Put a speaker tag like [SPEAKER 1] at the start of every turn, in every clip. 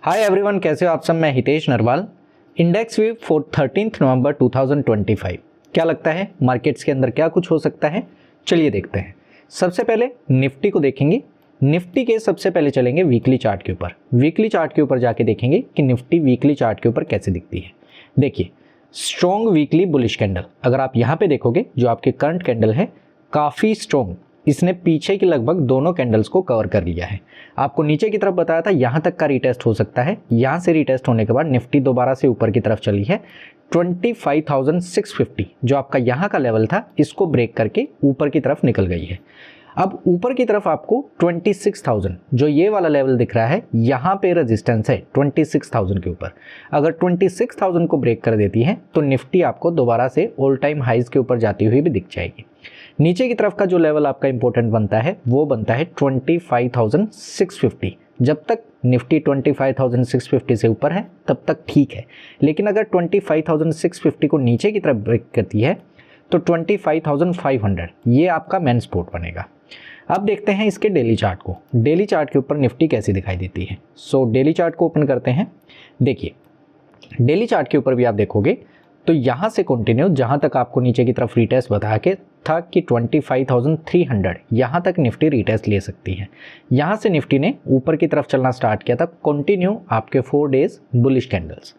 [SPEAKER 1] Hi everyone, कैसे हो आप सब। मैं Hitesh Narwal. Index view for 13 नवंबर 2025। क्या लगता है मार्केट्स के अंदर क्या कुछ हो सकता है, चलिए देखते हैं। सबसे पहले निफ्टी को देखेंगे। निफ्टी के सबसे पहले चलेंगे वीकली चार्ट के ऊपर। वीकली चार्ट के ऊपर जाके देखेंगे कि निफ्टी वीकली चार्ट के ऊपर कैसे दिखती है। देखिए, स्ट्रॉन्ग वीकली बुलिश कैंडल अगर आप यहाँ पे देखोगे, जो आपके करंट कैंडल है काफ़ी स्ट्रॉन्ग, इसने पीछे की लगभग दोनों कैंडल्स को कवर कर लिया है। आपको नीचे की तरफ बताया था यहाँ तक का रीटेस्ट हो सकता है। यहाँ से रीटेस्ट होने के बाद निफ्टी दोबारा से ऊपर की तरफ चली है। 25,650 जो आपका यहाँ का लेवल था, इसको ब्रेक करके ऊपर की तरफ निकल गई है। अब ऊपर की तरफ आपको 26,000 जो ये वाला लेवल दिख रहा है, यहाँ पे रेजिस्टेंस है 26,000 के ऊपर। अगर 26,000 को ब्रेक कर देती है तो निफ्टी आपको दोबारा से ऑल टाइम हाइज के ऊपर जाती हुई भी दिख जाएगी। नीचे की तरफ का जो लेवल आपका इंपॉर्टेंट बनता है वो बनता है 25,650। जब तक निफ्टी 25,650 से ऊपर है तब तक ठीक है, लेकिन अगर 25,650 को नीचे की तरफ ब्रेक करती है तो 25,500 ये आपका मेन सपोर्ट बनेगा। अब देखते हैं इसके डेली चार्ट को। डेली चार्ट के ऊपर निफ्टी कैसी दिखाई देती है। सो डेली चार्ट को ओपन करते हैं। देखिए, डेली चार्ट के ऊपर भी आप देखोगे तो यहाँ से कंटिन्यू जहाँ तक आपको नीचे की तरफ रीटेस्ट बता के था कि 25,300 यहाँ तक निफ्टी रीटेस्ट ले सकती है। यहाँ से निफ्टी ने ऊपर की तरफ चलना स्टार्ट किया था, कंटिन्यू आपके 4 डेज बुलिश कैंडल्स।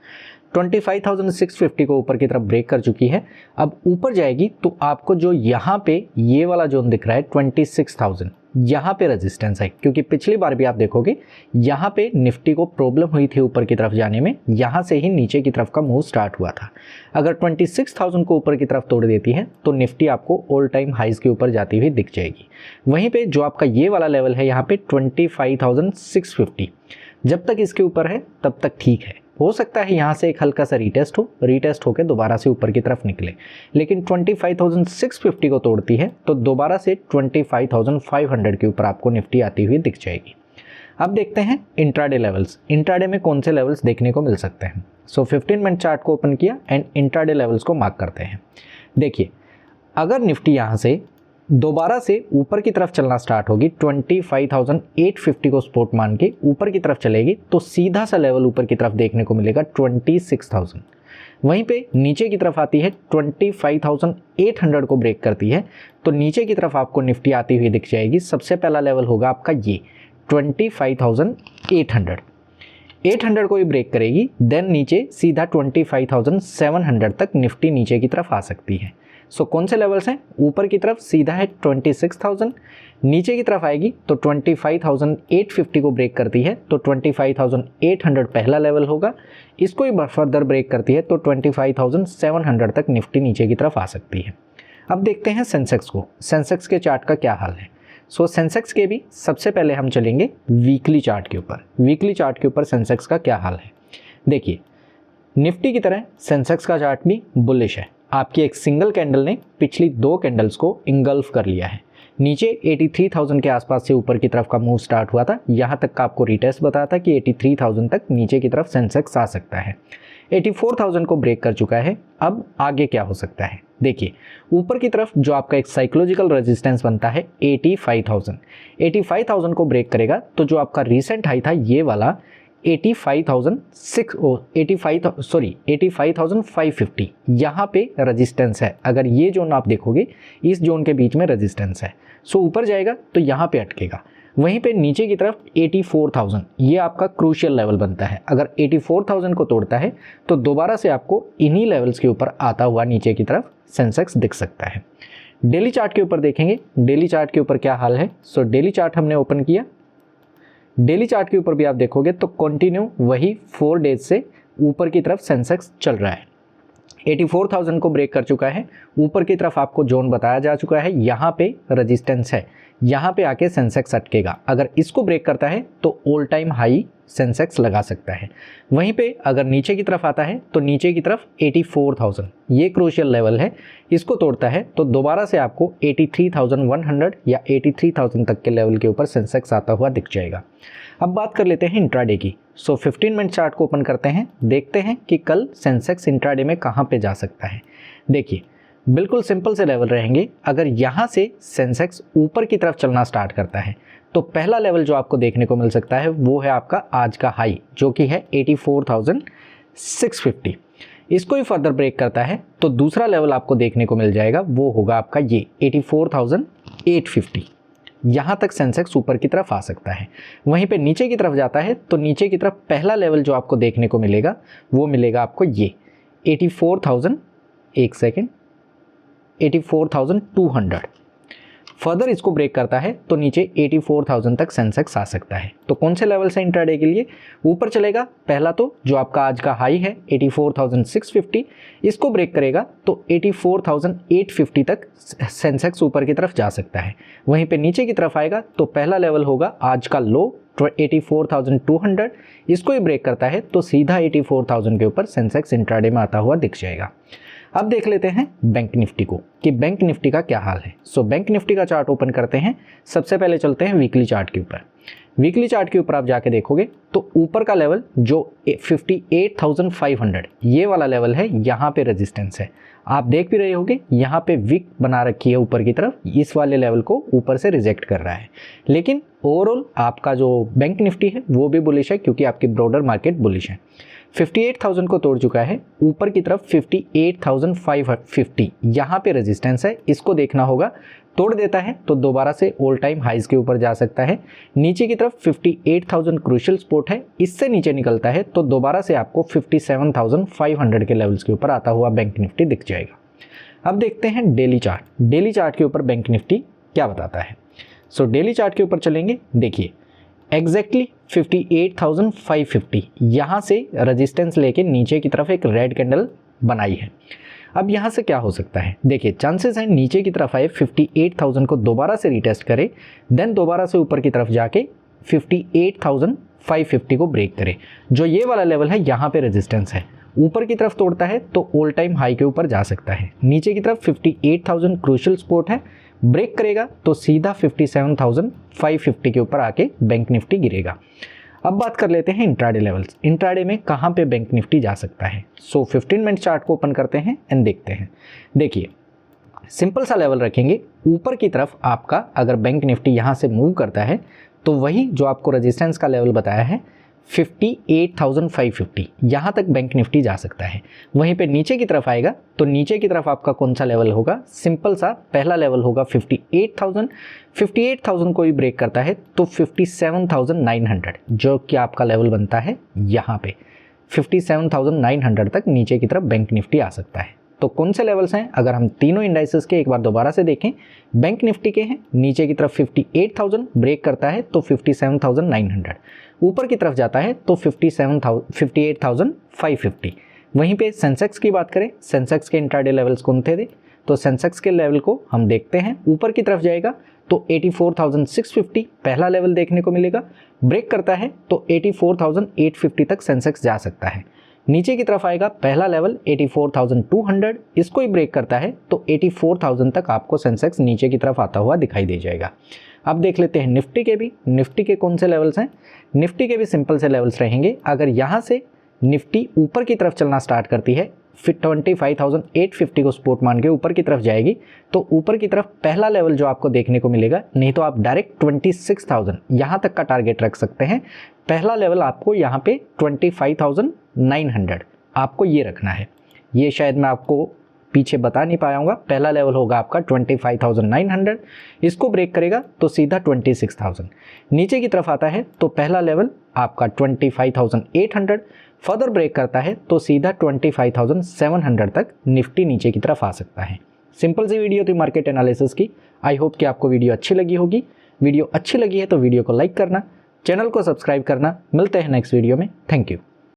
[SPEAKER 1] 25,650 को ऊपर की तरफ ब्रेक कर चुकी है। अब ऊपर जाएगी तो आपको जो यहाँ पे ये वाला जोन दिख रहा है 26,000, यहाँ पे रेजिस्टेंस है, क्योंकि पिछली बार भी आप देखोगे यहाँ पे निफ्टी को प्रॉब्लम हुई थी ऊपर की तरफ जाने में, यहाँ से ही नीचे की तरफ का मूव स्टार्ट हुआ था। अगर 26,000 को ऊपर की तरफ तोड़ देती है तो निफ्टी आपको ऑल टाइम हाइज के ऊपर जाती हुई दिख जाएगी। वहीं पे जो आपका ये वाला लेवल है यहाँ पे 25,650, जब तक इसके ऊपर है तब तक ठीक है। हो सकता है यहाँ से एक हल्का सा रीटेस्ट होकर दोबारा से ऊपर की तरफ निकले, लेकिन 25,650 को तोड़ती है तो दोबारा से 25,500 के ऊपर आपको निफ्टी आती हुई दिख जाएगी। अब देखते हैं इंट्राडे लेवल्स। इंट्राडे में कौन से लेवल्स देखने को मिल सकते हैं। सो 15 मिनट चार्ट को ओपन किया एंड इंट्राडे लेवल्स को मार्क करते हैं। देखिए, अगर निफ्टी यहाँ से दोबारा से ऊपर की तरफ चलना स्टार्ट होगी, 25,850 को सपोर्ट मान के ऊपर की तरफ चलेगी तो सीधा सा लेवल ऊपर की तरफ देखने को मिलेगा 26,000। वहीं पे नीचे की तरफ आती है 25,800 को ब्रेक करती है तो नीचे की तरफ आपको निफ्टी आती हुई दिख जाएगी। सबसे पहला लेवल होगा आपका ये 25,800। 800 को ही ब्रेक करेगी, देन नीचे सीधा 25,700 तक निफ्टी नीचे की तरफ आ सकती है। सो कौन से लेवल्स हैं। ऊपर की तरफ सीधा है 26,000, नीचे की तरफ आएगी तो 25,850 को ब्रेक करती है तो 25,800 पहला लेवल होगा। इसको ही फर्दर ब्रेक करती है तो 25,700 तक निफ्टी नीचे की तरफ आ सकती है। अब देखते हैं सेंसेक्स को। सेंसेक्स के चार्ट का क्या हाल है। सो सेंसेक्स के भी सबसे पहले हम चलेंगे वीकली चार्ट के ऊपर। वीकली चार्ट के ऊपर सेंसेक्स का क्या हाल है। देखिए, निफ्टी की तरह सेंसेक्स का चार्ट भी बुलिश है। आपकी एक सिंगल कैंडल ने पिछली 2 कैंडल्स को इंगल्फ कर लिया है। नीचे 83,000 के आसपास से ऊपर की तरफ का मूव स्टार्ट हुआ था। यहाँ तक का आपको रिटेस्ट बताया था कि 83,000 तक नीचे की तरफ सेंसेक्स आ सकता है। 84,000 को ब्रेक कर चुका है। अब आगे क्या हो सकता है। देखिए, ऊपर की तरफ जो आपका एक साइकोलॉजिकल रेजिस्टेंस बनता है 85,000 को ब्रेक करेगा तो जो आपका रिसेंट हाई था ये वाला 85,550 यहाँ पे रेजिस्टेंस है। अगर ये जोन आप देखोगे, इस जोन के बीच में रेजिस्टेंस है। सो ऊपर जाएगा तो यहाँ पे अटकेगा। वहीं पे नीचे की तरफ 84,000 ये आपका क्रूशियल लेवल बनता है। अगर 84,000 को तोड़ता है तो दोबारा से आपको इन्हीं लेवल्स के ऊपर आता हुआ नीचे की तरफ सेंसेक्स दिख सकता है। डेली चार्ट के ऊपर देखेंगे, डेली चार्ट के ऊपर क्या हाल है। सो डेली चार्ट हमने ओपन किया। डेली चार्ट के ऊपर भी आप देखोगे तो कंटिन्यू वही 4 डेज से ऊपर की तरफ सेंसेक्स चल रहा है। 84,000 को ब्रेक कर चुका है। ऊपर की तरफ आपको जोन बताया जा चुका है, यहाँ पे रेजिस्टेंस है, यहाँ पे आके सेंसेक्स अटकेगा। अगर इसको ब्रेक करता है तो ऑल टाइम हाई सेंसेक्स लगा सकता है। वहीं पे अगर नीचे की तरफ आता है तो नीचे की तरफ 84,000 ये क्रूशियल लेवल है। इसको तोड़ता है तो दोबारा से आपको 83,100 या 83,000 तक के लेवल के ऊपर सेंसेक्स आता हुआ दिख जाएगा। अब बात कर लेते हैं इंट्राडे की। सो 15 मिनट चार्ट को ओपन करते हैं, देखते हैं कि कल सेंसेक्स इंट्राडे में कहाँ पे जा सकता है। देखिए, बिल्कुल सिंपल से लेवल रहेंगे। अगर यहाँ से सेंसेक्स ऊपर की तरफ चलना स्टार्ट करता है तो पहला लेवल जो आपको देखने को मिल सकता है वो है आपका आज का हाई, जो कि है 84,650। इसको ही फर्दर ब्रेक करता है तो दूसरा लेवल आपको देखने को मिल जाएगा, वो होगा आपका ये 84,850। यहाँ तक सेंसेक्स ऊपर की तरफ आ सकता है। वहीं पे नीचे की तरफ जाता है तो नीचे की तरफ पहला लेवल जो आपको देखने को मिलेगा वो मिलेगा आपको ये 84,200। फर्दर इसको ब्रेक करता है तो नीचे 84,000 तक सेंसेक्स आ सकता है। तो कौन से लेवल से इंट्राडे के लिए ऊपर चलेगा? पहला तो जो आपका आज का हाई है 84,650, इसको ब्रेक करेगा तो 84,850 तक सेंसेक्स ऊपर की तरफ जा सकता है। वहीं पे नीचे की तरफ आएगा तो पहला लेवल होगा आज का लो 84,200, इसको ही ब्रेक करता है तो सीधा 84,000 के ऊपर सेंसेक्स इंट्राडे में आता हुआ दिख जाएगा। अब देख लेते हैं बैंक निफ्टी को कि बैंक निफ्टी का क्या हाल है। सो बैंक निफ्टी का चार्ट ओपन करते हैं। सबसे पहले चलते हैं वीकली चार्ट के ऊपर। वीकली चार्ट के ऊपर आप जाके देखोगे तो ऊपर का लेवल जो 58,500 ये वाला लेवल है, यहाँ पे रेजिस्टेंस है। आप देख भी रहे होगे यहाँ पे विक बना रखी है ऊपर की तरफ, इस वाले लेवल को ऊपर से रिजेक्ट कर रहा है। लेकिन ओवरऑल आपका जो बैंक निफ्टी है वो भी बुलिश है, क्योंकि आपकी ब्रॉडर मार्केट बुलिश है। 58,000 को तोड़ चुका है, ऊपर की तरफ 58,550 यहाँ पे रेजिस्टेंस है, इसको देखना होगा। तोड़ देता है तो दोबारा से ऑल टाइम हाइज के ऊपर जा सकता है। नीचे की तरफ 58,000 क्रूशियल सपोर्ट है, इससे नीचे निकलता है तो दोबारा से आपको 57,500 के लेवल्स के ऊपर आता हुआ बैंक निफ्टी दिख जाएगा। अब देखते हैं डेली चार्ट। डेली चार्ट के ऊपर बैंक निफ्टी क्या बताता है। सो डेली चार्ट के ऊपर चलेंगे। देखिए एग्जैक्टली 58,550 यहाँ से रेजिस्टेंस लेके नीचे की तरफ एक रेड कैंडल बनाई है। अब यहाँ से क्या हो सकता है, देखिए चांसेस हैं नीचे की तरफ आए 58,000 को दोबारा से रीटेस्ट करे, देन दोबारा से ऊपर की तरफ जाके 58,550 को ब्रेक करे। जो ये वाला लेवल है यहाँ पे रेजिस्टेंस है, ऊपर की तरफ तोड़ता है तो ऑल टाइम हाई के ऊपर जा सकता है। नीचे की तरफ 58,000 क्रूशियल सपोर्ट है, ब्रेक करेगा तो सीधा 57,550 के ऊपर आके बैंक निफ्टी गिरेगा। अब बात कर लेते हैं इंट्राडे लेवल्स। इंट्राडे में कहाँ पे बैंक निफ्टी जा सकता है। सो 15 मिनट चार्ट को ओपन करते हैं एंड देखते हैं। देखिए सिंपल सा लेवल रखेंगे, ऊपर की तरफ आपका अगर बैंक निफ्टी यहाँ से मूव करता है तो वही जो आपको रेजिस्टेंस का लेवल बताया है 58,550 यहाँ तक बैंक निफ्टी जा सकता है। वहीं पे नीचे की तरफ आएगा तो नीचे की तरफ आपका कौन सा लेवल होगा, सिंपल सा पहला लेवल होगा 58,000 को ही ब्रेक करता है तो 57,900 जो कि आपका लेवल बनता है यहाँ पे 57,900 तक नीचे की तरफ बैंक निफ्टी आ सकता है। तो कौन से लेवल्स हैं, अगर हम तीनों इंडाइसेस के एक बार दोबारा से देखें, बैंक निफ्टी के हैं नीचे की तरफ 58,000 ब्रेक करता है तो 57,900, ऊपर की तरफ जाता है तो 58,550। वहीं पे सेंसेक्स की बात करें, सेंसेक्स के इंट्राडे लेवल्स कौन थे, तो सेंसेक्स के लेवल को हम देखते हैं। ऊपर की तरफ जाएगा तो 84,650 पहला लेवल देखने को मिलेगा, ब्रेक करता है तो 84,850 तक सेंसेक्स जा सकता है। नीचे की तरफ आएगा पहला लेवल 84,200, इसको ही ब्रेक करता है तो 84,000 तक आपको सेंसेक्स नीचे की तरफ आता हुआ दिखाई दे जाएगा। अब देख लेते हैं निफ्टी के भी। निफ्टी के कौन से लेवल्स हैं, निफ्टी के भी सिंपल से लेवल्स रहेंगे। अगर यहाँ से निफ्टी ऊपर की तरफ चलना स्टार्ट करती है, फिर 25,850 को सपोर्ट मान के ऊपर की तरफ जाएगी तो ऊपर की तरफ पहला लेवल जो आपको देखने को मिलेगा, नहीं तो आप डायरेक्ट 26,000 यहाँ तक का टारगेट रख सकते हैं। पहला लेवल आपको यहाँ पे 25,900 आपको ये रखना है। ये शायद मैं आपको पीछे बता नहीं पाया हूँ। पहला लेवल होगा आपका 25,900, इसको ब्रेक करेगा तो सीधा 26,000। नीचे की तरफ आता है तो पहला लेवल आपका 25,800, फर्दर ब्रेक करता है तो सीधा 25,700 तक निफ्टी नीचे की तरफ आ सकता है। सिंपल सी वीडियो थी मार्केट एनालिसिस की। आई होप कि आपको वीडियो अच्छी लगी होगी। वीडियो अच्छी लगी है तो वीडियो को लाइक करना, चैनल को सब्सक्राइब करना। मिलते हैं नेक्स्ट वीडियो में। Thank you.